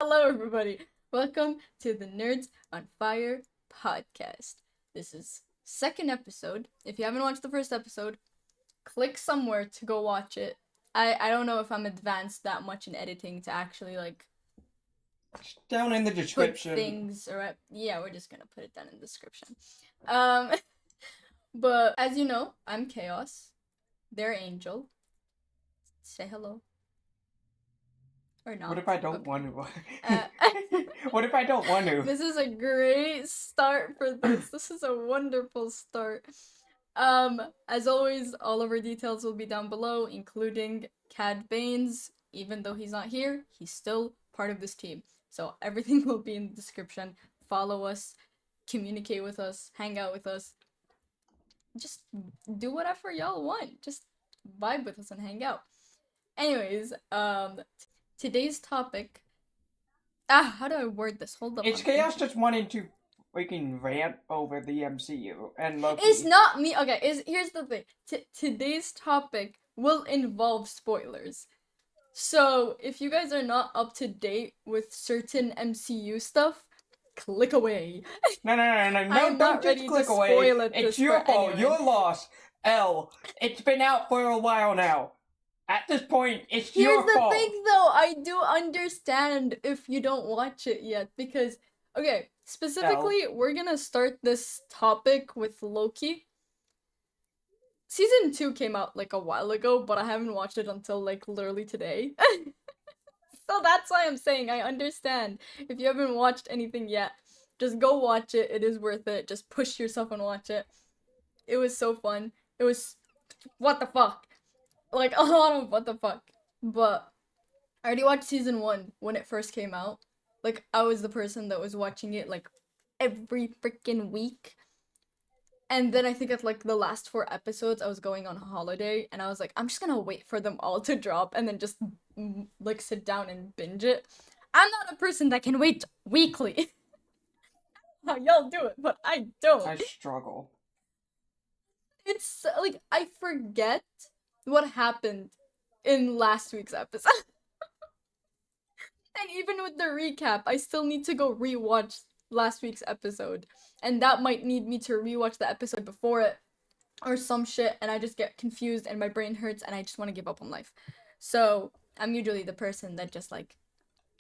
Hello, everybody. Welcome to the Nerds on Fire podcast. This is second episode. If you haven't watched the first episode, click somewhere to go watch it. I don't know if I'm advanced that much in editing to actually Down in the put description. things or yeah, we're just gonna put it down in the description. But as you know, I'm Chaos. They're Angel. Say hello. Or not. What if I don't Okay. want to? What if I don't want to? This is a great start for this. This is a wonderful start. As always, all of our details will be down below, including Cad Baines. Even though he's not here, he's still part of this team. So everything will be in the description. Follow us, communicate with us, hang out with us. Just do whatever y'all want. Just vibe with us and hang out. Anyways, today's topic. How do I word this? Hold up. It's Chaos just wanting to freaking rant over the MCU and Loki. It's not me. Okay, here's the thing. Today's topic will involve spoilers. So, if you guys are not up to date with certain MCU stuff, click away. No, I'm don't not just ready to click away. spoil it It's this your for fault. anyone. Your loss. L. It's been out for a while now. At this point, it's Here's your the fault. thing, though. I do understand if you don't watch it yet, because, okay, specifically, we're gonna start this topic with Loki. Season 2 came out, a while ago, but I haven't watched it until, literally today. So that's why I'm saying I understand. If you haven't watched anything yet, just go watch it. It is worth it. Just push yourself and watch it. It was so fun. It was... what the fuck? A lot of what the fuck. But I already watched season 1 when it first came out. I was the person that was watching it, every freaking week. And then I think at the last 4 episodes, I was going on holiday, and I was like, I'm just gonna wait for them all to drop and then just sit down and binge it. I'm not a person that can wait weekly. How y'all do it, but I don't. I struggle. It's I forget what happened in last week's episode. And even with the recap, I still need to go rewatch last week's episode. And that might need me to rewatch the episode before it or some shit, and I just get confused and my brain hurts and I just want to give up on life. So, I'm usually the person that just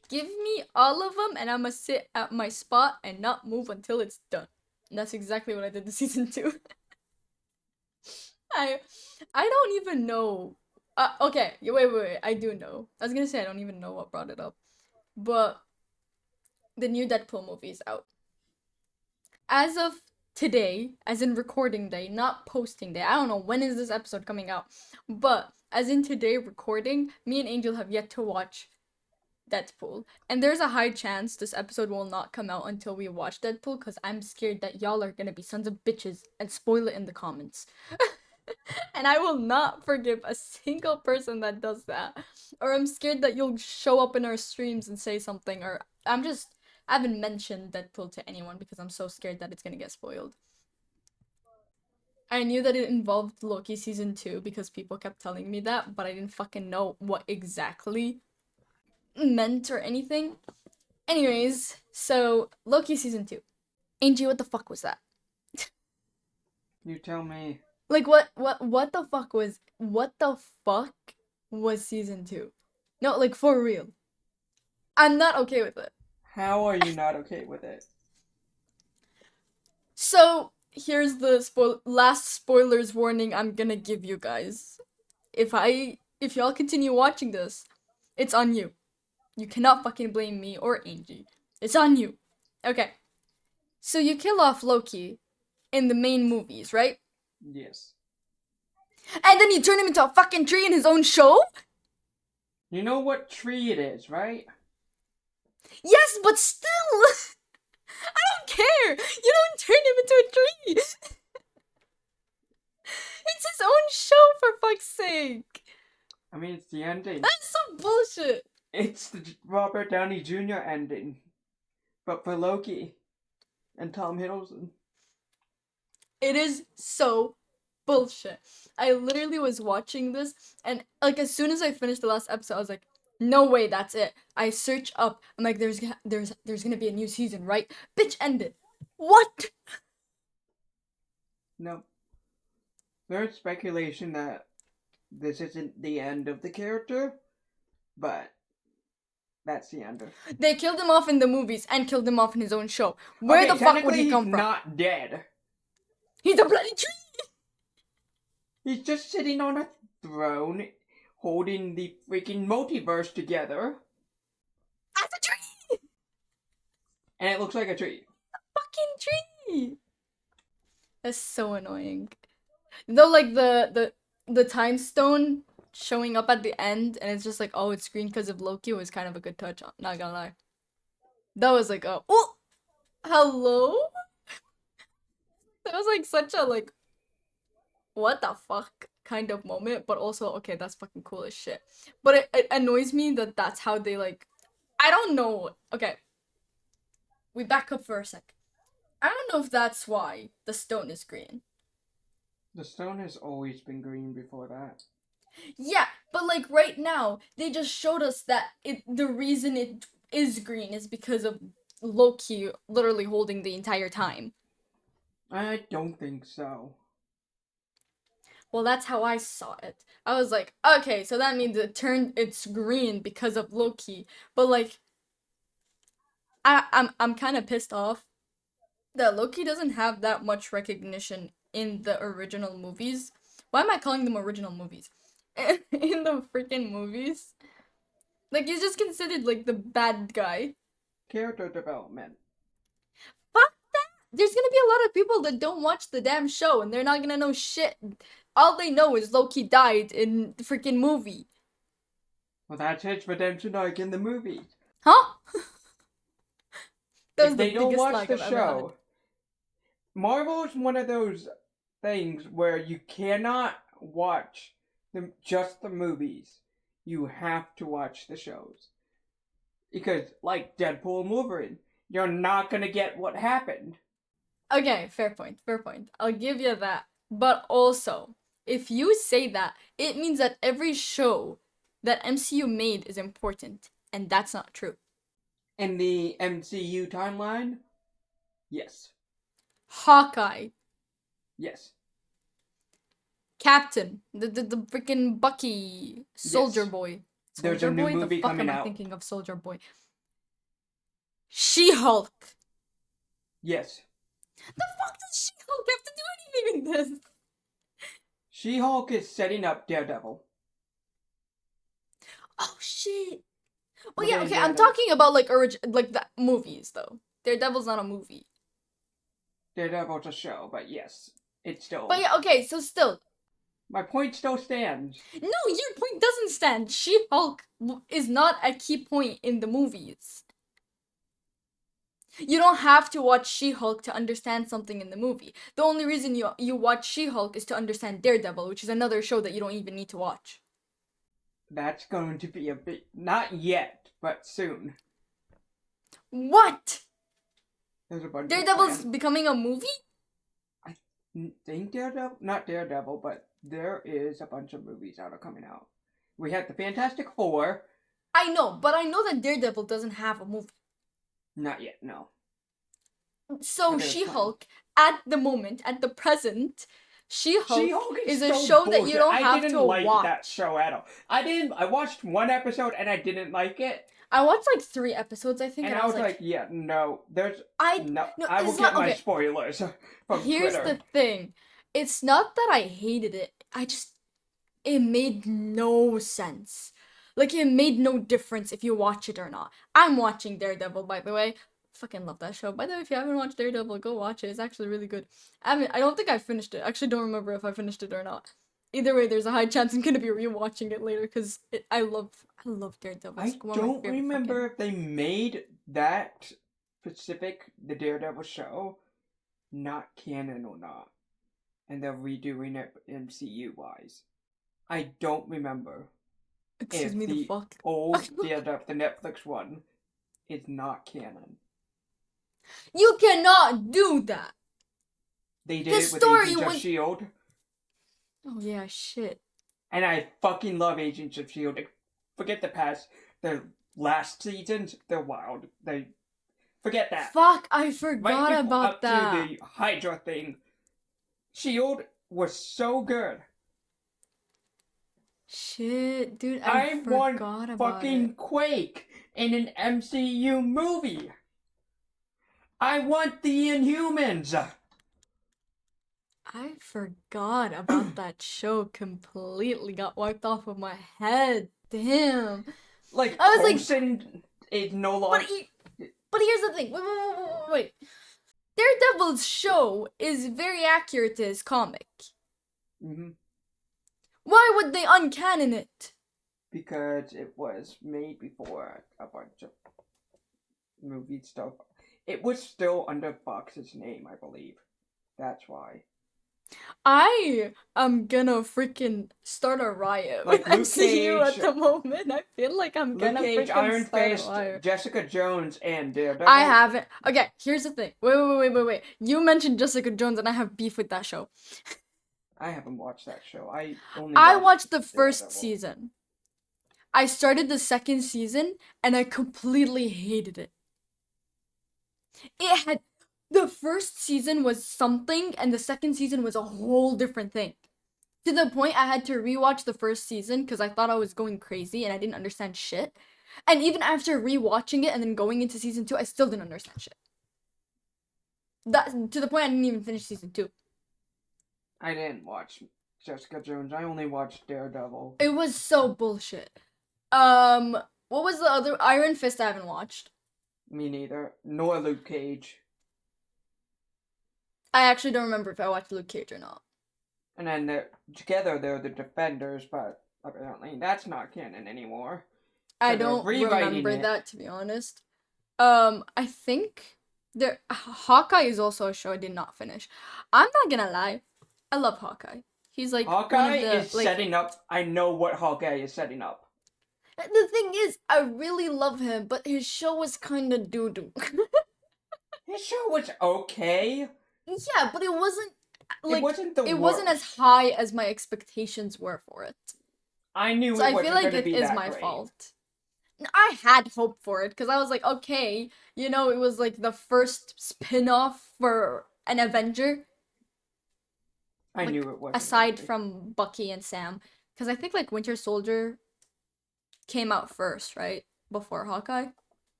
give me all of them and I'm gonna sit at my spot and not move until it's done. And that's exactly what I did this season 2. I don't even know. Okay, wait, I do know. I was gonna say I don't even know what brought it up. But the new Deadpool movie is out. As of today, as in recording day, not posting day. I don't know when is this episode coming out. But as in today recording, me and Angel have yet to watch Deadpool. And there's a high chance this episode will not come out until we watch Deadpool, because I'm scared that y'all are gonna be sons of bitches and spoil it in the comments. And I will not forgive a single person that does that. Or I'm scared that you'll show up in our streams and say something, or I haven't mentioned Deadpool to anyone because I'm so scared that it's gonna get spoiled. I knew that it involved Loki season 2 because people kept telling me that, but I didn't fucking know what exactly meant or anything. Anyways, so Loki season 2. Angie, what the fuck was that? You tell me. What the fuck was season 2? No, for real. I'm not okay with it. How are you not okay with it? So, here's the last spoilers warning I'm gonna give you guys. If y'all continue watching this, it's on you. You cannot fucking blame me or Angie. It's on you. Okay. So you kill off Loki in the main movies, right? Yes. And then you turn him into a fucking tree in his own show? You know what tree it is, right? Yes, but still! I don't care! You don't turn him into a tree! It's his own show, for fuck's sake! I mean, it's the ending. That's some bullshit! It's the Robert Downey Jr. ending. But for Loki and Tom Hiddleston. It is so bullshit. I literally was watching this, and as soon as I finished the last episode, I was like, No way, that's it. I search up. I'm like, there's gonna be a new season, right? Bitch, ended. What? No. There's speculation that this isn't the end of the character, but that's the end. They killed him off in the movies and killed him off in his own show. Where Okay, the fuck would technically he he's come from? not dead. He's a bloody tree. He's just sitting on a throne, holding the freaking multiverse together, That's a tree. and it looks like a tree. Fucking tree. That's so annoying. Though, like the time stone showing up at the end, and it's just like, oh, it's green because of Loki was kind of a good touch. Not gonna lie. That was like, oh, hello. That was like such a like, what the fuck kind of moment, but also okay, that's fucking cool as shit. But it annoys me that that's how they like. I don't know. Okay, we back up for a sec. I don't know if that's why the stone is green. The stone has always been green before that. Yeah, but like right now, they just showed us that the reason it is green is because of Loki literally holding the entire time. I don't think so. Well, that's how I saw it. I was like, okay, so that means it's green because of Loki. But like I'm kind of pissed off that Loki doesn't have that much recognition in the original movies. Why am I calling them original movies? In the freaking movies. Like he's just considered like the bad guy. Character development. Fuck that. There's gonna be a lot of people that don't watch the damn show and they're not gonna know shit. All they know is Loki died in the freaking movie. Well, that's his redemption arc in the movie. Huh? That If was the they don't biggest watch lag the I've ever had. show, Marvel is one of those things where you cannot watch just the movies. You have to watch the shows. Because, like Deadpool and Wolverine, you're not gonna get what happened. Okay, fair point, fair point. I'll give you that. But also, if you say that, it means that every show that MCU made is important, and that's not true. In the MCU timeline, yes. Hawkeye, Yes. Captain, the freaking Bucky, Soldier Yes. Boy. There's a Soldier new Boy? The movie fuck coming am I out. thinking of Soldier Boy? She-Hulk. Yes. The fuck does She-Hulk have to do anything in this? She-Hulk is setting up Daredevil. Oh shit. Well, We're yeah, getting okay. I'm Daredevil. talking about like like the movies though. Daredevil's not a movie. Daredevil's a show, but yes, it's still. But yeah, okay. So still, My point still stands. no, your point doesn't stand. She-Hulk is not a key point in the movies. You don't have to watch She-Hulk to understand something in the movie. The only reason you watch She-Hulk is to understand Daredevil, which is another show that you don't even need to watch. That's going to be a bit. Not yet, but soon. What? There's a bunch Daredevil's of becoming a movie? I think Daredevil, not Daredevil, but there is a bunch of movies that are coming out. We had the Fantastic Four. I know, but I know that Daredevil doesn't have a movie. Not yet, no. So Okay, She-Hulk, at the moment, at the present, She-Hulk She-Hulk is a so show that bullshit. you don't I have didn't to like watch. that show at all. I watched one episode and I didn't like it. I watched like 3 episodes, I think, And I was like, yeah, no, there's no. I will it's get not my okay. spoilers from Here's Twitter. the thing. It's not that I hated it. It made no sense. Like, it made no difference if you watch it or not. I'm watching Daredevil, by the way. Fucking love that show. By the way, if you haven't watched Daredevil, go watch it. It's actually really good. I don't think I finished it. I actually don't remember if I finished it or not. Either way, there's a high chance I'm gonna be rewatching it later because I love Daredevil. I don't remember if they made that specific the Daredevil show not canon or not, and they're redoing it MCU wise. I don't remember. Excuse if me, the fuck. Old Daredevil, the Netflix one, is not canon. You cannot do that. They did The it with story Agents of was- Shield, Oh yeah, shit. and I fucking love Agents of Shield. Forget the past. The last seasons, they're wild. They forget that. Fuck, I Right forgot before about up to that. the Hydra thing, Shield was so good. Shit, dude, I I want forgot about it. fucking Quake in an MCU movie. I want the Inhumans. I forgot about that show completely. Got wiped off of my head. Damn. Like I was like, Coulson is no but longer. but here's the thing. Wait. Daredevil's show is very accurate to his comic. Mm-hmm. Why would they uncanon it? Because it was made before a bunch of movie stuff. It was still under Fox's name, I believe. That's why. I am gonna freaking start a riot with Like Luke MCU at Cage, the moment. I feel like I'm Luke gonna Cage, freaking Iron start a Fist, riot. Jessica Jones, and Daredevil. I haven't. Okay, here's the thing. Wait. You mentioned Jessica Jones, and I have beef with that show. I haven't watched that show. I only I watched watched the first Daredevil. season. I started the second season, and I completely hated it. It had the first season was something, and the second season was a whole different thing. To the point I had to rewatch the first season because I thought I was going crazy and I didn't understand shit. And even after rewatching it and then going into season 2, I still didn't understand shit. That to the point I didn't even finish season 2. I didn't watch Jessica Jones. I only watched Daredevil. It was so bullshit. What was the other Iron Fist I haven't watched? Me neither. Nor Luke Cage. I actually don't remember if I watched Luke Cage or not. And then together they're the Defenders, but apparently that's not canon anymore. I So they're don't rewriting remember it. that, to be honest. I think there Hawkeye is also a show I did not finish. I'm not gonna lie, I love Hawkeye. He's like one Hawkeye of the is setting up. I know what Hawkeye is setting up. The thing is, I really love him, but his show was kind of doo doo. His show was okay. Yeah, but it wasn't like it wasn't the it worst. wasn't as high as my expectations were for it. I knew So it I wasn't feel like going to it be is that my great. fault. I had hope for it because I was like, okay, you know, it was like the first spin-off for an Avenger. I Like, knew it wasn't. aside from Bucky and Sam, because I think like Winter Soldier came out first, right? Before Hawkeye.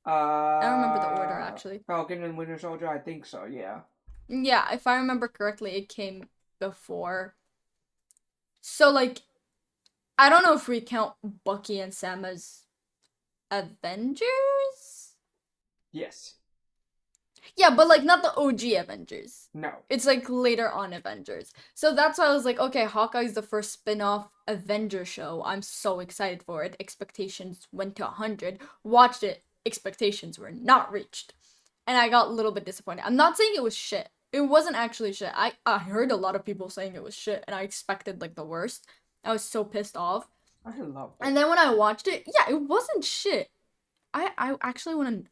I don't remember the order actually. Falcon and Winter Soldier, I think so. Yeah. Yeah, if I remember correctly, it came before. So like, I don't know if we count Bucky and Sam as Avengers. Yes. Yeah, but like not the OG Avengers. No. It's like later on Avengers. So that's why I was like, okay, Hawkeye's the first spin-off Avenger show. I'm so excited for it. Expectations went to 100. Watched it. Expectations were not reached. And I got a little bit disappointed. I'm not saying it was shit. It wasn't actually shit. I heard a lot of people saying it was shit and I expected like the worst. I was so pissed off. I loved it. And then when I watched it, yeah, it wasn't shit. I actually want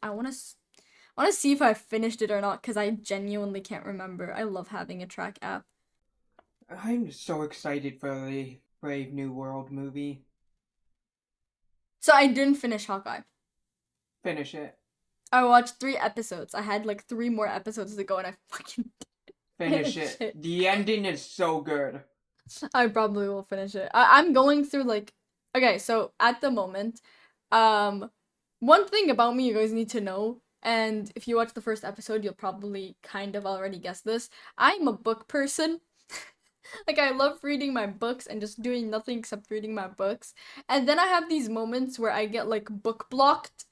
to see if I finished it or not because I genuinely can't remember. I love having a track app. I'm so excited for the Brave New World movie. So I didn't finish Hawkeye. Finish it. I watched 3 episodes. I had like 3 more episodes to go and I fucking Finish it. Shit. The ending is so good. I probably will finish it. I'm going through like okay, so at the moment, one thing about me you guys need to know, and if you watch the first episode, you'll probably kind of already guess this. I'm a book person. Like I love reading my books and just doing nothing except reading my books. And then I have these moments where I get like book blocked,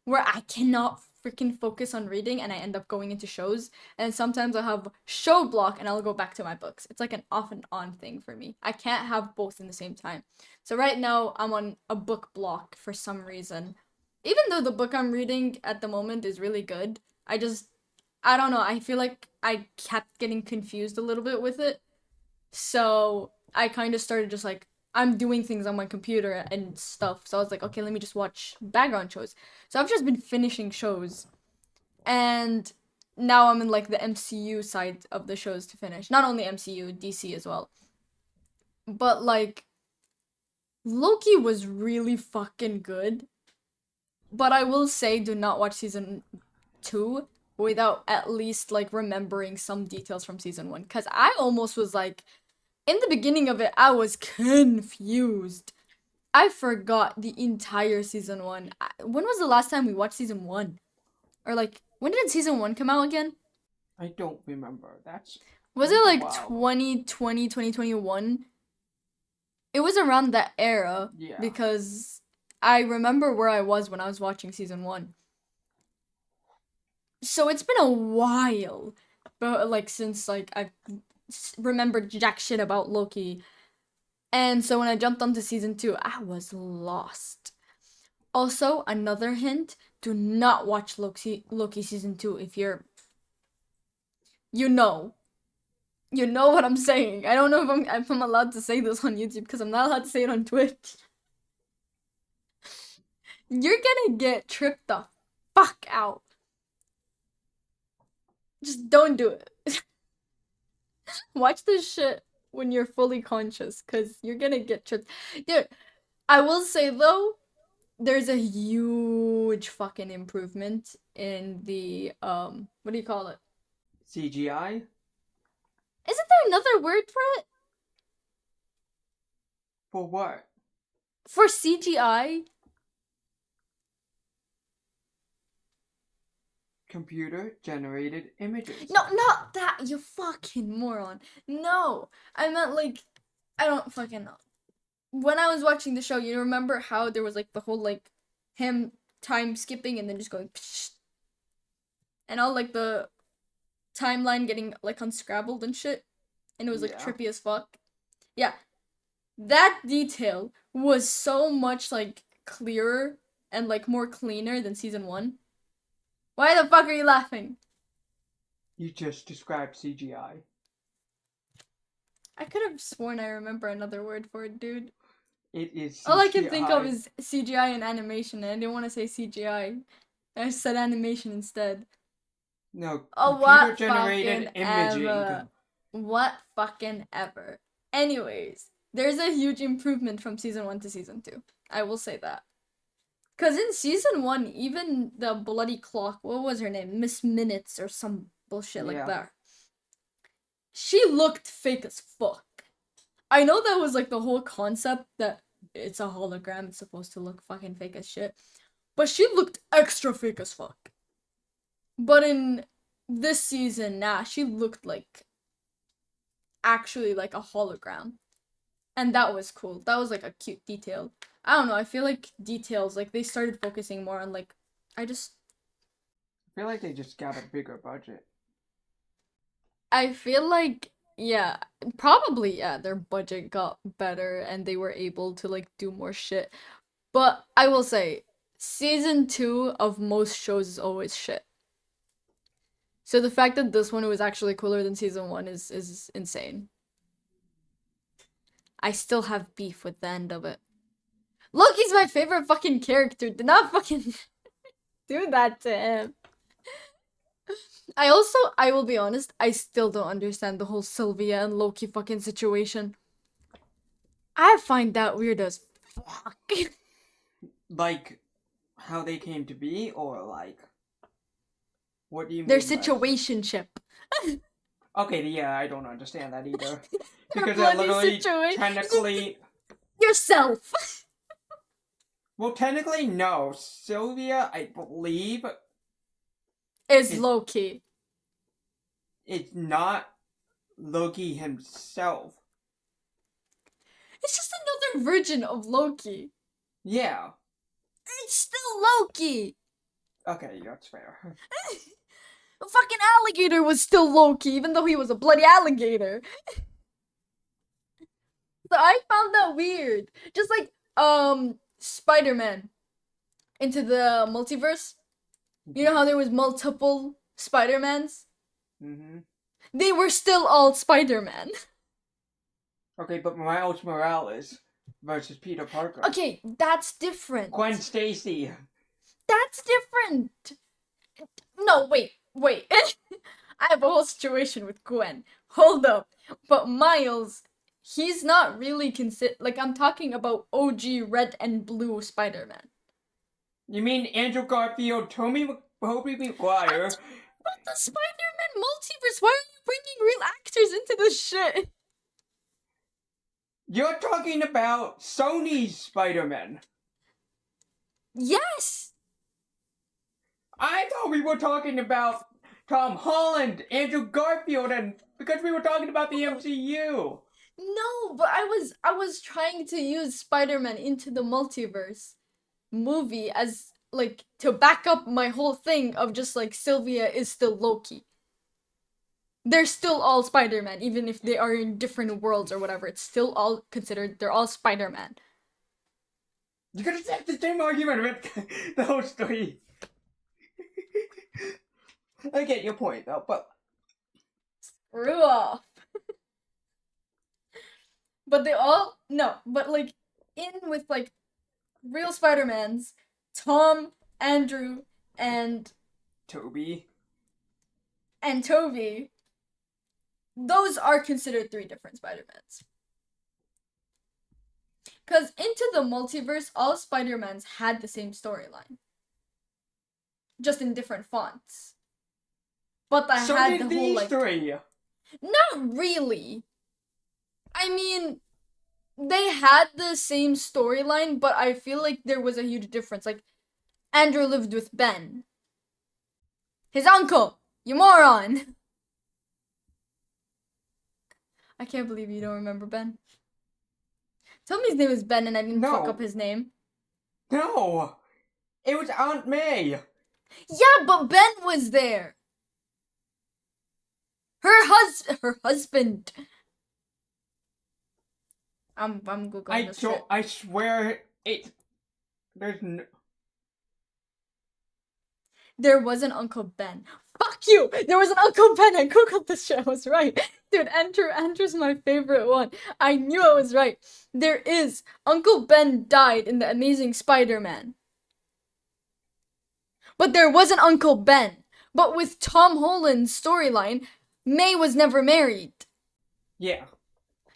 where I cannot freaking focus on reading and I end up going into shows. And sometimes I have show block and I'll go back to my books. It's like an off and on thing for me. I can't have both in the same time. So right now I'm on a book block for some reason. Even though the book I'm reading at the moment is really good, I don't know, I feel like I kept getting confused a little bit with it. So I kind of started just like, I'm doing things on my computer and stuff. So I was like, okay, let me just watch background shows. So I've just been finishing shows. And now I'm in like the MCU side of the shows to finish. Not only MCU, DC as well. But like, Loki was really fucking good. But I will say, do not watch season 2 without at least like remembering some details from season 1, because I almost was like, in the beginning of it, I was confused. I forgot the entire season 1. When was the last time we watched season 1? Or like, when did season 1 come out again? I don't remember. That's Was been it a like while. 2020, 2021? It was around that era Yeah. because I remember where I was when I was watching season 1. So it's been a while, but like since like I remembered jack shit about Loki. And so when I jumped onto season 2, I was lost. Also, another hint, do not watch Loki season 2 if you're you know. You know what I'm saying. I don't know if I'm allowed to say this on YouTube because I'm not allowed to say it on Twitch. You're gonna get tripped the fuck out. Just don't do it. Watch this shit when you're fully conscious because you're gonna get tripped. Dude, I will say though, there's a huge fucking improvement in the what do you call it? CGI? Isn't there another word for it? For what? For CGI? Computer generated images. No, not that, you fucking moron. No, I meant like, I don't fucking know. When I was watching the show, you remember how there was like the whole like him time skipping and then just going psh, and all like the timeline getting like unscrabbled and shit, and it was like Yeah. trippy as fuck. Yeah, that detail was so much like clearer and like more cleaner than season 1. Why the fuck are you laughing? You just described CGI. I could have sworn I remember another word for it, dude. It is All I can think of CGI. is CGI and animation, and I didn't want to say CGI. I said animation instead. No, Oh, computer what generated fucking imaging. ever. What fucking ever. Anyways, there's a huge improvement from season 1 to season 2. I will say that. Because in season 1, even the bloody clock, what was her name? Miss Minutes or some bullshit like Yeah. that. She looked fake as fuck. I know that was like the whole concept that it's a hologram, it's supposed to look fucking fake as shit. But she looked extra fake as fuck. But in this season, nah, she looked like actually like a hologram. And that was cool. That was like a cute detail. I don't know, I feel like details, like they started focusing more on like, I just, I feel like they just got a bigger budget. I feel like, yeah, probably, yeah, their budget got better and they were able to like do more shit. But I will say, season 2 of most shows is always shit. So the fact that this one was actually cooler than season 1 is insane. I still have beef with the end of it. Loki's my favorite fucking character. Do not fucking do that to him. I will be honest, I still don't understand the whole Sylvia and Loki fucking situation. I find that weird as fuck. Like, how they came to be, or like, what do you Their mean by situationship. Okay, yeah, I don't understand that either. Their Because they're bloody literally situation. technically. Yourself. Well, technically, no. Sylvia, I believe, Is is Loki. it's not Loki himself. It's just another version of Loki. Yeah. It's still Loki. Okay, that's fair. The fucking alligator was still Loki, even though he was a bloody alligator. So I found that weird. Just like Spider-Man into the multiverse. You know how there was multiple Spider-Mans? Mm-hmm. They were still all Spider-Man. Okay, but Miles Morales versus Peter Parker. Okay, that's different. Gwen Stacy. That's different. No, wait. I have a whole situation with Gwen. Hold up. But Miles, he's not really like I'm talking about OG red and blue Spider-Man. You mean Andrew Garfield, Tobey Maguire? About the Spider-Man multiverse. Why are you bringing real actors into this shit? You're talking about Sony's Spider-Man. Yes. I thought we were talking about Tom Holland, Andrew Garfield, and because we were talking about the MCU. No, but I was trying to use Spider-Man into the multiverse movie as like to back up my whole thing of just like Sylvia is still Loki. They're still all Spider-Man, even if they are in different worlds or whatever. It's still all considered they're all Spider-Man. You could have said the same argument with those three. I get your point though, but Screw off. But they all no, but like in with like real Spider-Mans, Tom, Andrew, and Toby. Toby, those are considered three different Spider-Mans. Because into the multiverse, all Spider-Mans had the same storyline. Just in different fonts. But I So had did the these whole like three. not really. I mean, they had the same storyline, but I feel like there was a huge difference. Like Andrew lived with Ben. His uncle! You moron! I can't believe you don't remember Ben. Tell me his name is Ben and I didn't fuck up his name. No! It was Aunt May! Yeah, but Ben was there! Her husband! I'm googling this shit. I swear there's no... There was an Uncle Ben. Fuck you! There was an Uncle Ben. I googled this shit. I was right. Dude, Andrew's my favorite one. I knew I was right. There is. Uncle Ben died in The Amazing Spider-Man. But there was an Uncle Ben. But with Tom Holland's storyline, May was never married. Yeah.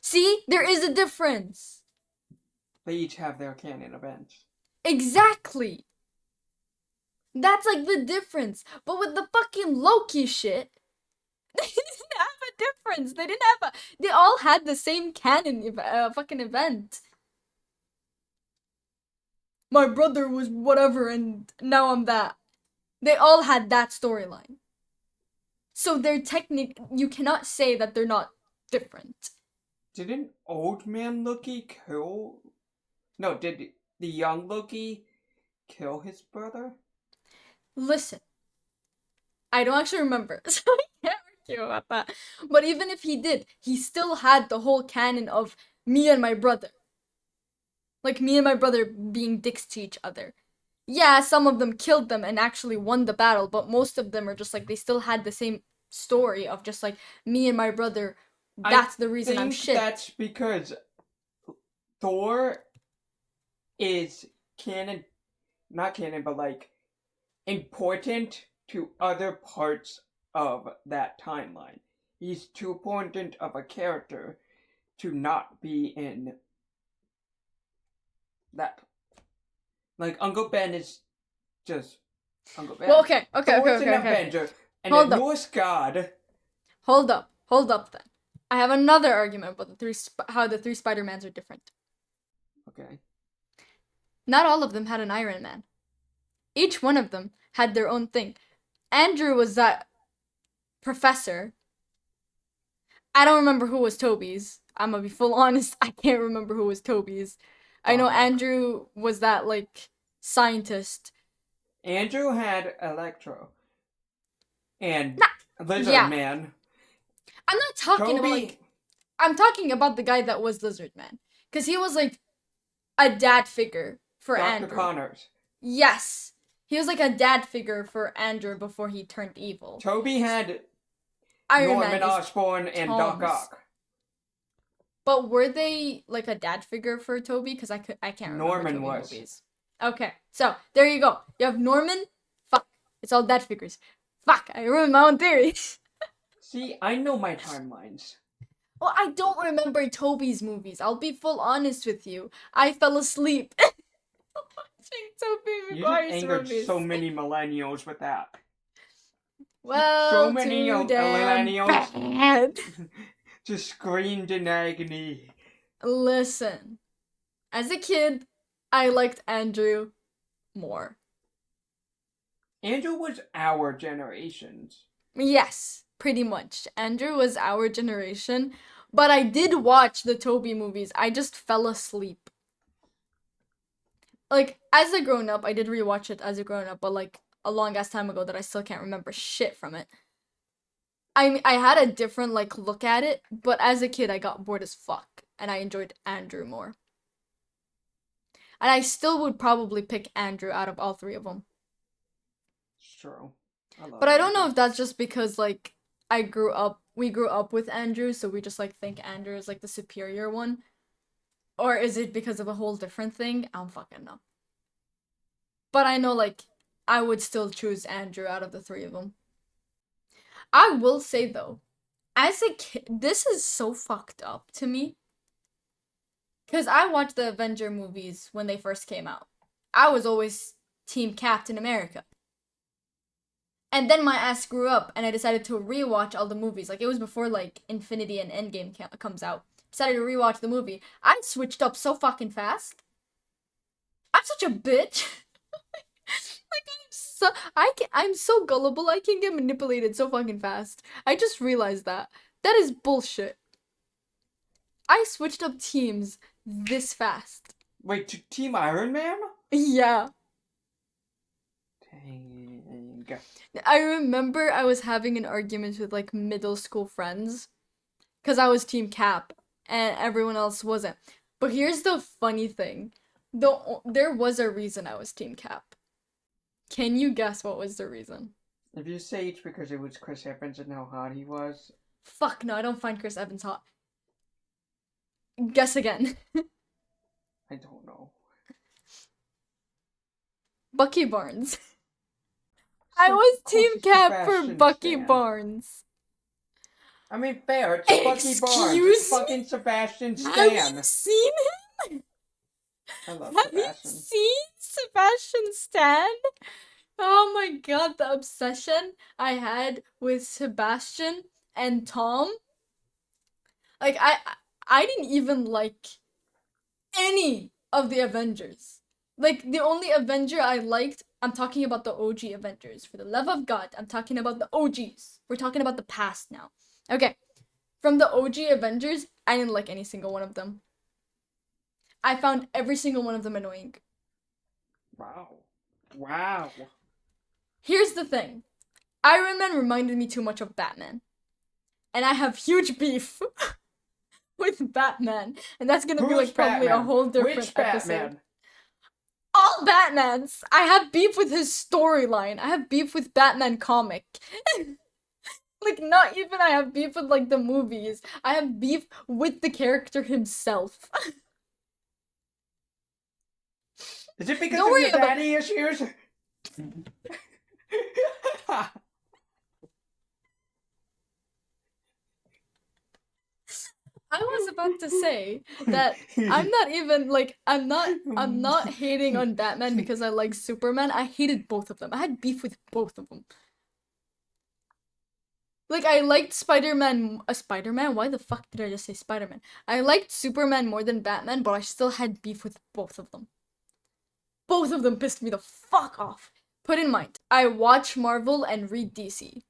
See? There is a difference. They each have their canon events. Exactly. That's like the difference. But with the fucking Loki shit, they didn't have a difference. They didn't have a. They all had the same canon fucking event. My brother was whatever, and now I'm that. They all had that storyline. So they're you cannot say that they're not different. Didn't old man Loki kill? No, did the young Loki kill his brother? Listen, I don't actually remember, so I can't argue about that. But even if he did, he still had the whole canon of me and my brother. Like me and my brother being dicks to each other. Yeah, some of them killed them and actually won the battle, but most of them are just like they still had the same story of just like me and my brother. That's the reason I'm shit. That's because Thor is canon, not canon, but like important to other parts of that timeline. He's too important of a character to not be in that. Like Uncle Ben is just Uncle Ben. Well, okay. Thor's an Avenger and a Norse god. Hold up then. I have another argument about how the three Spider-Mans are different. Okay. Not all of them had an Iron Man. Each one of them had their own thing. Andrew was that professor. I don't remember who was Toby's. I'm gonna be full honest. I can't remember who was Toby's. I know Andrew was that like scientist. Andrew had Electro and Lizard Man. I'm not talking about like. I'm talking about the guy that was Lizard Man, because he was like a dad figure for Andrew. Dr. Connors. Yes, he was like a dad figure for Andrew before he turned evil. Toby had Iron Norman Man Osborn and Doc Ock. But were they like a dad figure for Toby? Because I can't remember. Norman Toby was. Movies. Okay, so there you go. You have Norman. Fuck, it's all dad figures. Fuck, I ruined my own theory. See, I know my timelines. Well, I don't remember Toby's movies. I'll be full honest with you. I fell asleep. Watching Tobey You just Maguire's angered movies. so many millennials with that. Well, So many too damn millennials bad. just screamed in agony. Listen, as a kid, I liked Andrew more. Andrew was our generation's. Yes, pretty much. Andrew was our generation, but I did watch the Tobey movies. I just fell asleep. Like, as a grown up, I did rewatch it as a grown up, but like a long ass time ago that I still can't remember shit from it. I had a different like look at it, but as a kid I got bored as fuck and I enjoyed Andrew more. And I still would probably pick Andrew out of all three of them. It's true. But I don't know if that's just because like we grew up with Andrew, so we just like think Andrew is like the superior one. Or is it because of a whole different thing? I don't fucking know. But I know like I would still choose Andrew out of the three of them. I will say though, as a kid, this is so fucked up to me. Because I watched the Avenger movies when they first came out. I was always Team Captain America. And then my ass grew up and I decided to rewatch all the movies. Like, it was before, like, Infinity and Endgame comes out. Decided to rewatch the movie. I switched up so fucking fast. I'm such a bitch. Like, I'm so gullible. I can get manipulated so fucking fast. I just realized that. That is bullshit. I switched up teams this fast. Wait, to Team Iron Man? Yeah. Dang. I remember I was having an argument with like middle school friends because I was Team Cap and everyone else wasn't. But here's the funny thing. There was a reason I was Team Cap. Can you guess what was the reason? If you say it's because it was Chris Evans and how hot he was. Fuck no, I don't find Chris Evans hot. Guess again. I don't know. Bucky Barnes. I was Team Cap for Bucky Barnes. I mean, fair. It's Bucky Barnes. It's fucking Sebastian Stan. Have you seen him? I love Have Sebastian. you seen Sebastian Stan? Oh my god, the obsession I had with Sebastian and Tom. Like I didn't even like any of the Avengers. Like the only Avenger I liked, I'm talking about the OG Avengers. For the love of God, I'm talking about the OGs. We're talking about the past now. Okay. From the OG Avengers, I didn't like any single one of them. I found every single one of them annoying. Wow. Wow. Here's the thing. Iron Man reminded me too much of Batman. And I have huge beef with Batman. And that's gonna be like probably a whole different episode. All Batmans! I have beef with his storyline. I have beef with Batman comic. Like, not even I have beef with, like, the movies. I have beef with the character himself. Is it because of your daddy issues? I was about to say that I'm not even like I'm not hating on Batman because I like Superman. I hated both of them. I had beef with both of them. Like I liked Spider-Man, Spider-Man? Why the fuck did I just say Spider-Man? I liked Superman more than Batman, but I still had beef with both of them. Both of them pissed me the fuck off. Put in mind, I watch Marvel and read DC.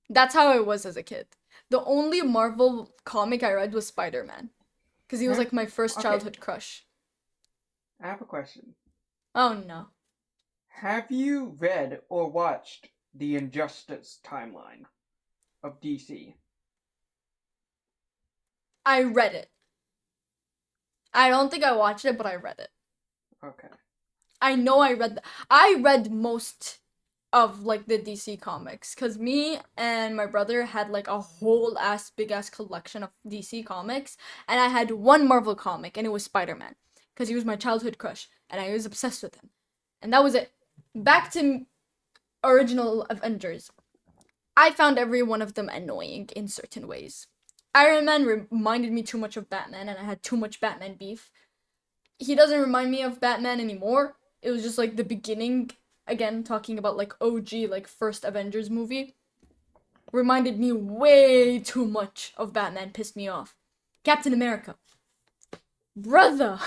That's how I was as a kid. The only Marvel comic I read was Spider-Man. Because he was like my first childhood crush. I have a question. Oh no. Have you read or watched the Injustice timeline of DC? I read it. I don't think I watched it, but I read it. Okay. I know I read most of like the DC comics because me and my brother had like a whole ass big ass collection of DC comics, and I had one Marvel comic, and it was Spider-Man because he was my childhood crush and I was obsessed with him, and that was it. Back to original Avengers. I found every one of them annoying in certain ways. Iron Man reminded me too much of Batman, and I had too much Batman beef. he doesn't remind me of Batman anymore. It was just like the beginning, again, talking about like OG, like first Avengers movie. Reminded me way too much of Batman, pissed me off. Captain America. Brother!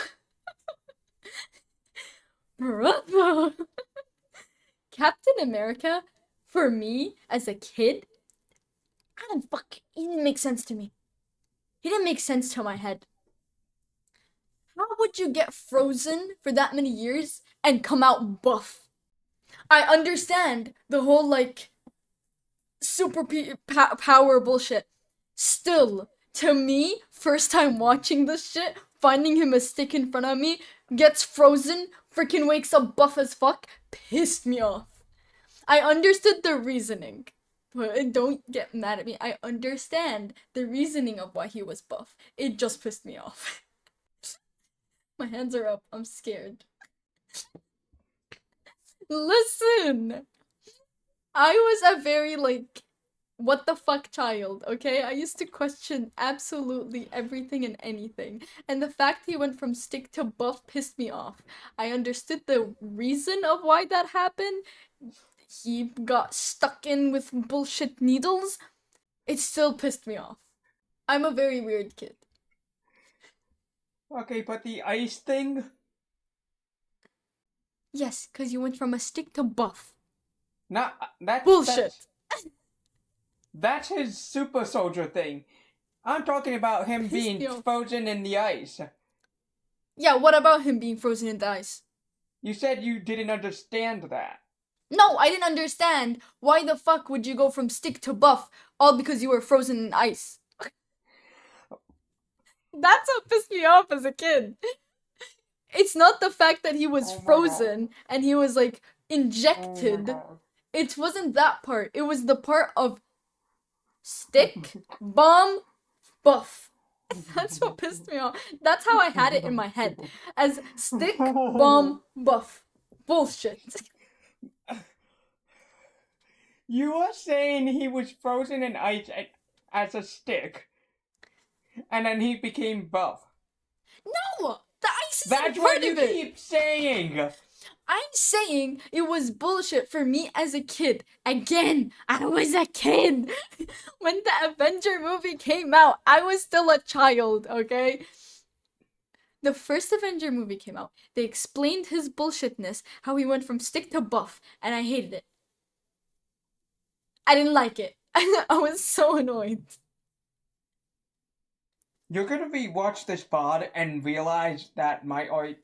Brother! Captain America, for me, as a kid, I don't fuck. He didn't make sense to me. He didn't make sense to my head. How would you get frozen for that many years and come out buff? I understand the whole like power bullshit. Still, to me, first time watching this shit, finding him a stick in front of me, gets frozen, freaking wakes up buff as fuck, pissed me off. I understood the reasoning. But don't get mad at me. I understand the reasoning of why he was buff. It just pissed me off. My hands are up. I'm scared. Listen! I was a very, like, what the fuck child, okay? I used to question absolutely everything and anything. And the fact he went from stick to buff pissed me off. I understood the reason of why that happened. He got stuck in with bullshit needles. It still pissed me off. I'm a very weird kid. Okay, but the ice thing? Yes, because you went from a stick to buff. Not that's Bullshit. That's his super soldier thing. I'm talking about him Pissed being me off. frozen in the ice. Yeah, what about him being frozen in the ice? You said you didn't understand that. No, I didn't understand. Why the fuck would you go from stick to buff all because you were frozen in ice? That's what pissed me off as a kid. It's not the fact that he was frozen and he was like injected. It wasn't that part. It was the part of stick, bomb, buff. That's what pissed me off. That's how I had it in my head. As stick, bomb, buff. Bullshit. You are saying he was frozen in ice as a stick, and then he became buff. No! The ice is That's part what you of it. keep saying. I'm saying it was bullshit for me as a kid. Again, I was a kid. When the Avenger movie came out, I was still a child, okay? The first Avenger movie came out. They explained his bullshitness, how he went from stick to buff, and I hated it. I didn't like it. I was so annoyed. You're gonna watch this pod and realize that my argument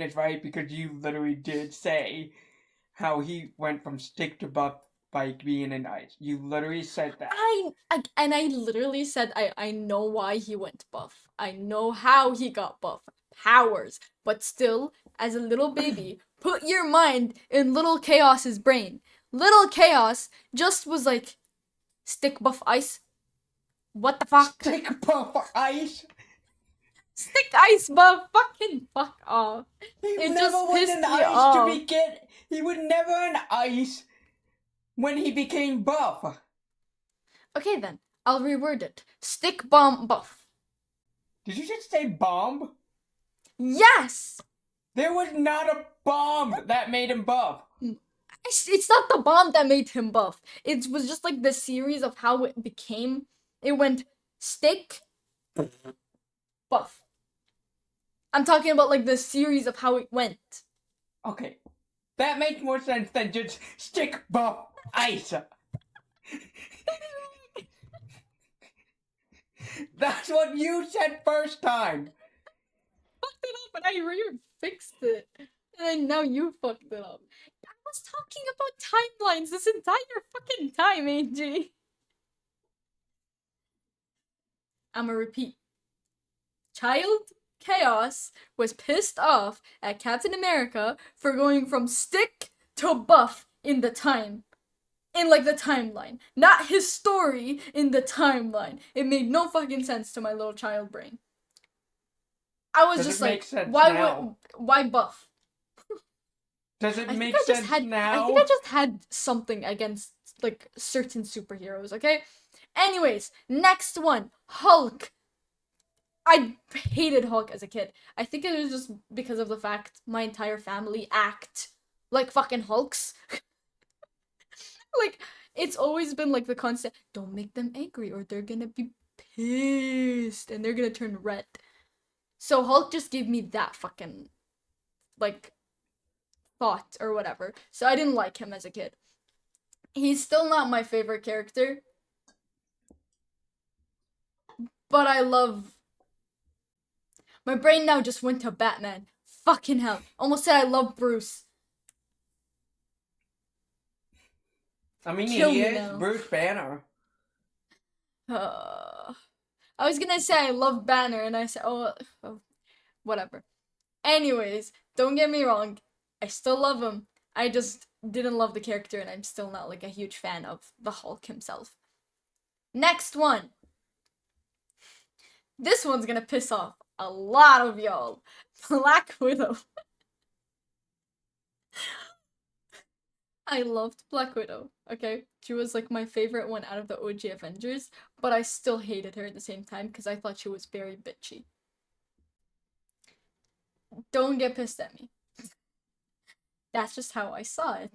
is right because you literally did say how he went from stick to buff by being in ice. You literally said that. I literally said I know why he went buff. I know how he got buff. Powers. But still, as a little baby, put your mind in little Chaos's brain. Little Chaos just was like, stick buff ice. What the fuck? Stick buff ice? Stick ice buff. Fucking fuck off. He It never just was pissed in me ice off. to begin. He was never in ice when he became buff. Okay then, I'll reword it. Stick bomb buff. Did you just say bomb? Yes! There was not a bomb that made him buff. It's not the bomb that made him buff. It was just like the series of how it became. It went stick, buff. I'm talking about like the series of how it went. Okay, that makes more sense than just stick buff ice. That's what you said first time. Fucked it up and I fixed it. And then now you fucked it up. I was talking about timelines this entire fucking time, AG. I'ma repeat. Child Chaos was pissed off at Captain America for going from stick to buff in the time. In like the timeline. Not his story in the timeline. It made no fucking sense to my little child brain. I was just like, why buff? Does it make sense now? I think I just had something against like certain superheroes, okay? Anyways, next one. Hulk. I hated Hulk as a kid. I think it was just because of the fact my entire family act like fucking Hulks. Like, it's always been like the constant, don't make them angry or they're gonna be pissed and they're gonna turn red. So Hulk just gave me that fucking, like, thought or whatever. So I didn't like him as a kid. He's still not my favorite character, but I love. My brain now just went to Batman. Fucking hell. Almost said I love Bruce. I mean, Kill he me is now. Bruce Banner. I was gonna say I love Banner, and I said, oh, whatever. Anyways, don't get me wrong. I still love him. I just didn't love the character, and I'm still not like a huge fan of the Hulk himself. Next one. This one's gonna piss off a lot of y'all. Black Widow. I loved Black Widow, okay? She was like my favorite one out of the OG Avengers, but I still hated her at the same time because I thought she was very bitchy. Don't get pissed at me. That's just how I saw it.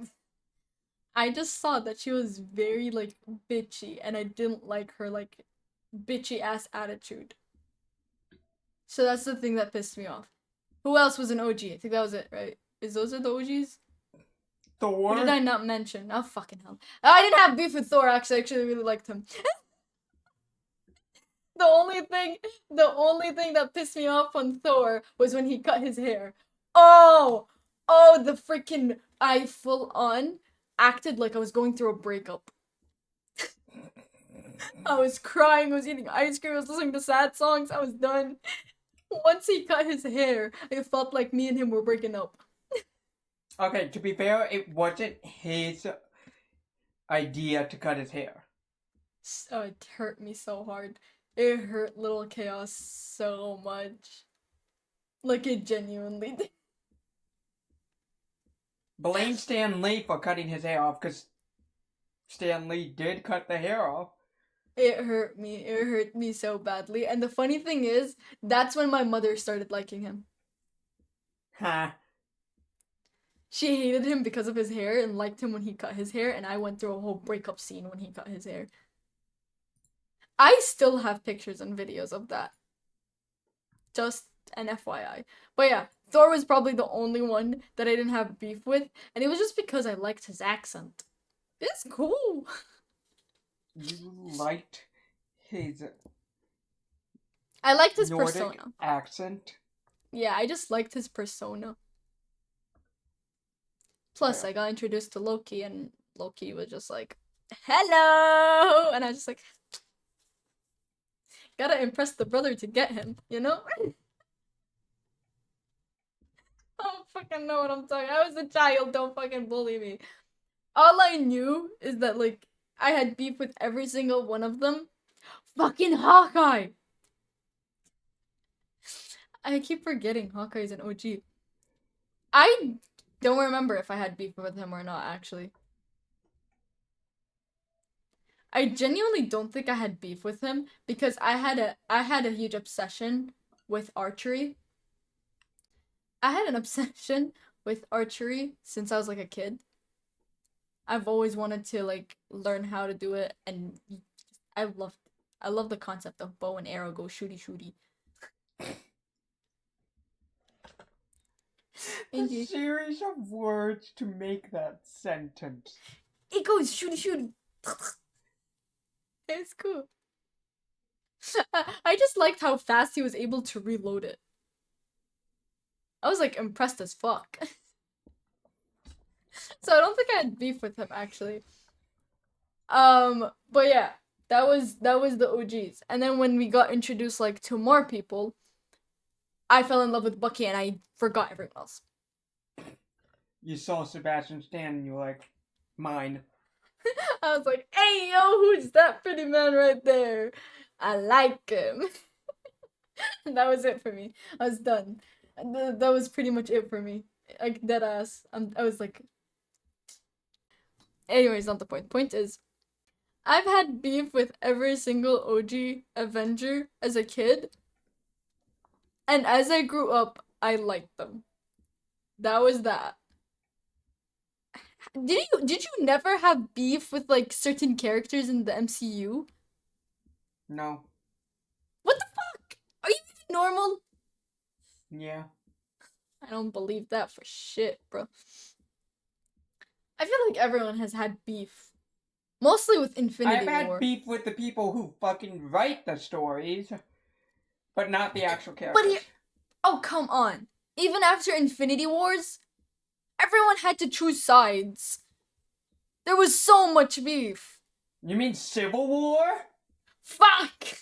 I just saw that she was very like bitchy and I didn't like her like bitchy ass attitude. So that's the thing that pissed me off. Who else was an OG? I think that was it, right? Is those are the OGs? Who did Thor. I not mention? Oh fucking hell. Oh, I didn't have beef with Thor actually. I actually really liked him. The only thing that pissed me off on Thor was when he cut his hair. Oh, the freaking I full on acted like I was going through a breakup. I was crying, I was eating ice cream, I was listening to sad songs, I was done. Once he cut his hair, it felt like me and him were breaking up. Okay, to be fair, it wasn't his idea to cut his hair. Oh, it hurt me so hard. It hurt Little Chaos so much. Like it genuinely did. Blame Stan Lee for cutting his hair off, because Stan Lee did cut the hair off. It hurt me. It hurt me so badly. And the funny thing is, that's when my mother started liking him. Huh. She hated him because of his hair and liked him when he cut his hair, and I went through a whole breakup scene when he cut his hair. I still have pictures and videos of that. Just an FYI. But yeah, Thor was probably the only one that I didn't have beef with, and it was just because I liked his accent. It's cool. You liked his I liked his Nordic persona. accent? Yeah, I just liked his persona. Plus, Yeah. I got introduced to Loki, and Loki was just like, hello! And I was just like, gotta impress the brother to get him, you know? I don't fucking know what I'm talking. I was a child, don't fucking bully me. All I knew is that, like, I had beef with every single one of them. Fucking Hawkeye! I keep forgetting Hawkeye's an OG. I don't remember if I had beef with him or not, actually. I genuinely don't think I had beef with him because I had a huge obsession with archery. I had an obsession with archery since I was like a kid. I've always wanted to like learn how to do it, and I love I love the concept of bow and arrow go shooty shooty. A series of words to make that sentence. It goes shooty shooty. It's cool. I just liked how fast he was able to reload it. I was like impressed as fuck. So I don't think I had beef with him actually. But yeah, that was the OGs. And then when we got introduced like to more people, I fell in love with Bucky and I forgot everyone else. You saw Sebastian Stan and you were like, mine. I was like, hey yo, who's that pretty man right there? I like him. And that was it for me. I was done. That was pretty much it for me. Like dead ass. I was like. Anyways, not the point. Point is, I've had beef with every single OG Avenger as a kid, And as I grew up, I liked them. That was that. Did you never have beef with like certain characters in the MCU? No. What the fuck? Are you even normal? Yeah. I don't believe that for shit, bro. I feel like everyone has had beef. Mostly with I've Infinity had War. beef with the people who fucking write the stories, but not the actual But here, characters. oh come on. Even after Infinity Wars, everyone had to choose sides. There was so much beef. You mean Civil War? Fuck!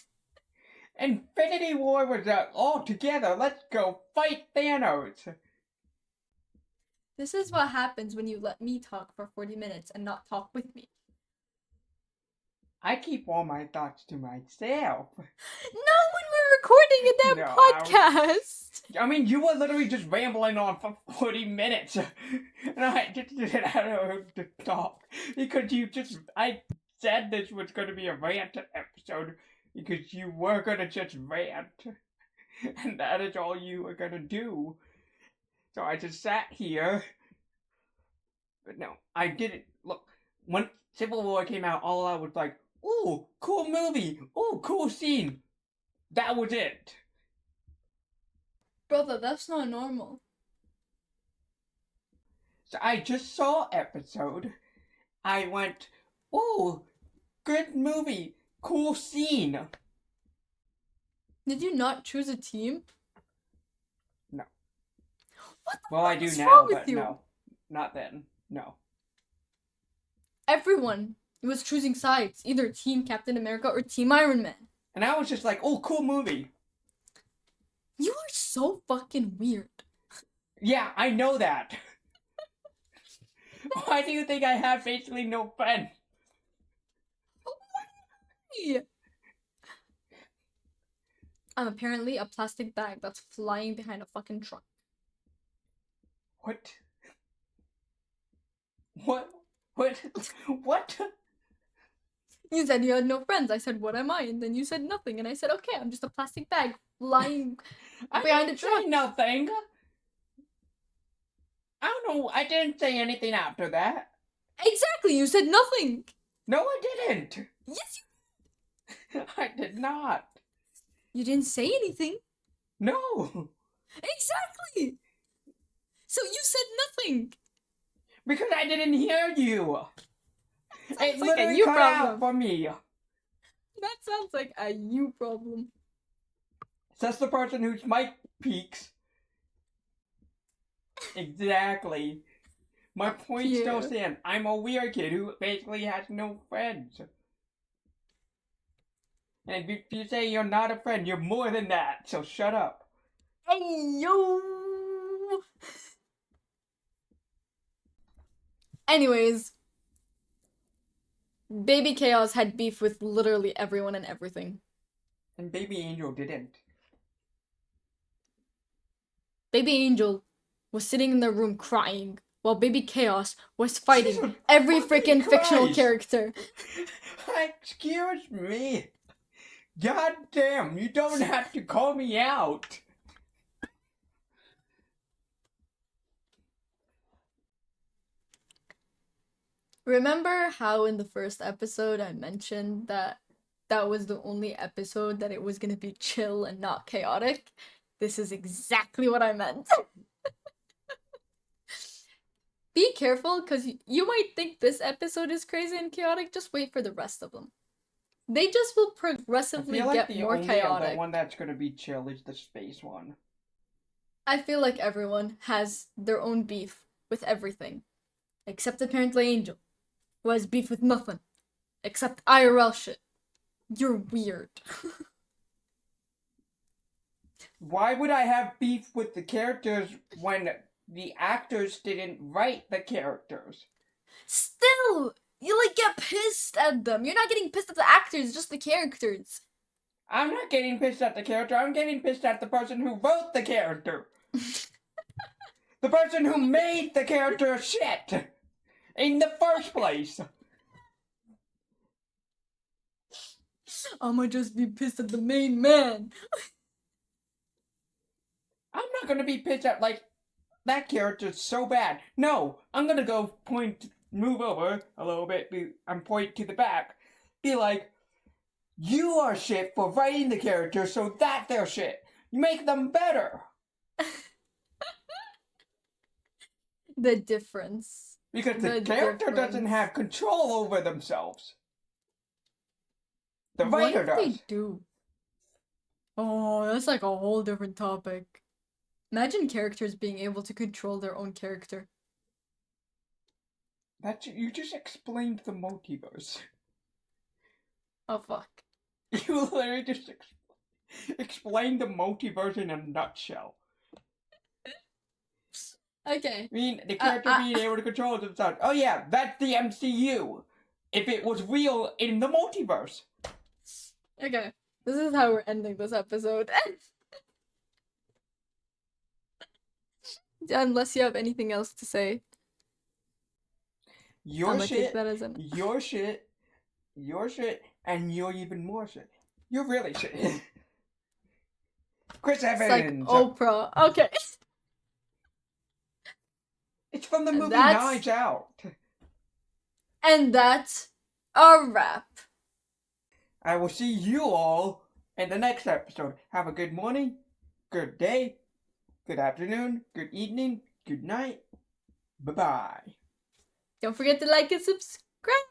Infinity War was all together. Let's go fight Thanos. This is what happens when you let me talk for 40 minutes and not talk with me. I keep all my thoughts to myself. Not when we're recording a damn No, podcast! I mean, you were literally just rambling on for 40 minutes. And I don't know to talk. Because I said this was going to be a rant episode. Because you were going to just rant. And that is all you were going to do. So I just sat here. But no, I didn't. Look, when Civil War came out, all I was like, ooh, cool movie. Ooh, cool scene. That was it. Brother, that's not normal. So I just saw episode. I went, ooh, good movie. Cool scene. Did you not choose a team? No. What the Well, I fuck do is now, wrong with but you? no. Not then. No. Everyone was choosing sides, either Team Captain America or Team Iron Man. And I was just like, oh, cool movie. You are so fucking weird. Yeah, I know that. Why do you think I have basically no friends? Why? I'm apparently a plastic bag that's flying behind a fucking truck. What? What? What? What? You said you had no friends. I said, what am I? And then you said nothing. And I said, okay, I'm just a plastic bag flying I behind a didn't truck. say nothing. I don't know. I didn't say anything after that. Exactly, you said nothing. No, I didn't. Yes, I did not. you didn't say anything. No. Exactly. So you said nothing. Because I didn't hear you. It Sounds like a literally you cut problem. out for me. That sounds like a you problem. Says the person whose mic peaks. Exactly. My point still Yeah. stands. I'm a weird kid who basically has no friends. And if you say you're not a friend, you're more than that. So shut up. Hey yo. Anyways, Baby Chaos had beef with literally everyone and everything. And Baby Angel didn't. Baby Angel was sitting in their room crying while Baby Chaos was fighting every freaking fictional character. Excuse me. God damn, you don't have to call me out. Remember how in the first episode I mentioned that that was the only episode that it was gonna be chill and not chaotic? This is exactly what I meant. Be careful, because you might think this episode is crazy and chaotic. Just wait for the rest of them. They just will I progressively feel like get the more only chaotic. other one that's gonna be chill is the space one. I feel like everyone has their own beef with everything. Except apparently Angel, who has beef with nothing. Except IRL shit. You're weird. Why would I have beef with the characters when the actors didn't write the characters? Still, you like get pissed at them. You're not getting pissed at the actors, just the characters. I'm not getting pissed at the character, I'm getting pissed at the person who wrote the character. The person who made the character shit in the first place. I'ma just be pissed at the main man. gonna be pissed at, like, that character's so bad. No, I'm gonna go move over a little bit, and point to the back. Be like, you are shit for writing the character so that they're shit. You make them better. The difference. Because the character doesn't have control over themselves. The writer What if does. they do? Oh, that's like a whole different topic. Imagine characters being able to control their own character. You just explained the multiverse. Oh, fuck. You literally just explained the multiverse in a nutshell. Okay. I mean, the character being able to control themselves. Oh yeah, that's the MCU. If it was real in the multiverse. Okay. This is how we're ending this episode. Unless you have anything else to say. Your shit, your shit, and you're even more shit. You're really shit. Chris Evans! It's like Oprah. Okay. It's from the movie Knives Out. And that's a wrap. I will see you all in the next episode. Have a good morning, good day, good afternoon, good evening, good night. Bye-bye. Don't forget to like and subscribe.